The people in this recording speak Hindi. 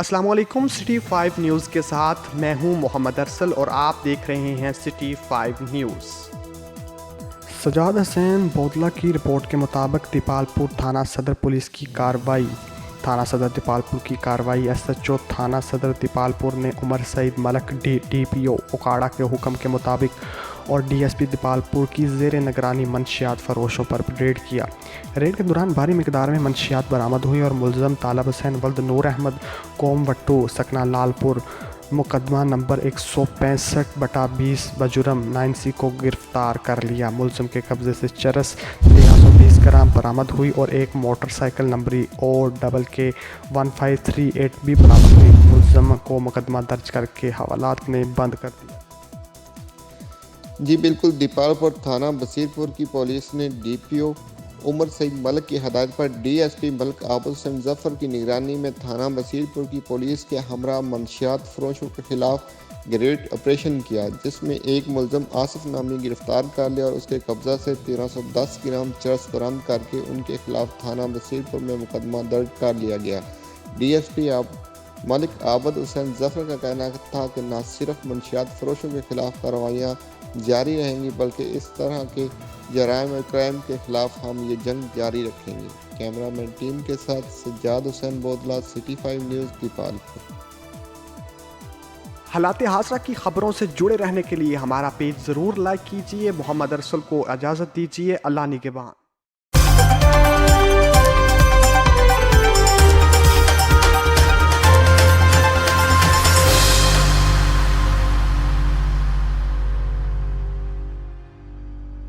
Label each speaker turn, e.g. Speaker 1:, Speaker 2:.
Speaker 1: अस्सलाम वालेकुम। सिटी 5 न्यूज़ के साथ मैं हूं मोहम्मद अरसल और आप देख रहे हैं सिटी 5 न्यूज़। सजाद हुसैन बोदला की रिपोर्ट के मुताबिक दीपालपुर थाना सदर पुलिस की कार्रवाई। थाना सदर दीपालपुर की कार्रवाई SHO थाना सदर दीपालपुर ने उमर सईद मलक DPO उकाड़ा के हुक्म के मुताबिक और DSP दीपालपुर की ज़ेर निगरानी मंशियात फरोशों पर रेड किया। रेड के दौरान भारी मिकदार में मंशियात बरामद हुई और मुलज़म तालब हुसैन वल्द नूर अहमद कोम वट्टू सकना लालपुर मुकदमा नंबर 165/20 बजुर्म 9C को गिरफ्तार कर लिया। मुलज़म के कब्ज़े से चरस 1320 ग्राम बरामद हुई और एक मोटरसाइकिल नंबरी OKK 1538 भी बरामद हुई। मुलज़म को मुकदमा दर्ज करके हवालात में बंद कर दिया।
Speaker 2: जी बिल्कुल, दीपालपुर थाना बसीरपुर की पुलिस ने DPO उमर सईद मलक की हदायत पर DSP मलक आबद हुसैन जफ़र की निगरानी में थाना बसीरपुर की पुलिस के हमरा मंशियात फरोशों के खिलाफ ग्रेड ऑपरेशन किया, जिसमें एक मुलज़म आसिफ नामी गिरफ्तार कर लिया और उसके कब्ज़ा से 1310 ग्राम चरस बरामद करके उनके खिलाफ थाना बसीरपुर में मुकदमा दर्ज कर लिया गया। DSP मलिक आबद हुसैन जफ़र का कहना था कि न सिर्फ मंशियात फरोशों के खिलाफ कार्रवाइयाँ जारी रहेंगी, बल्कि इस तरह के जराइम और क्राइम के खिलाफ हम ये जंग जारी रखेंगे। कैमरामैन टीम के साथ सज्जाद हुसैन बोदला, सिटी 5 न्यूज़ दीपालपुर।
Speaker 1: हालात हादसा की खबरों से जुड़े रहने के लिए हमारा पेज ज़रूर लाइक कीजिए। मोहम्मद अरसल को इजाज़त दीजिए। अल्लाह निगहबान।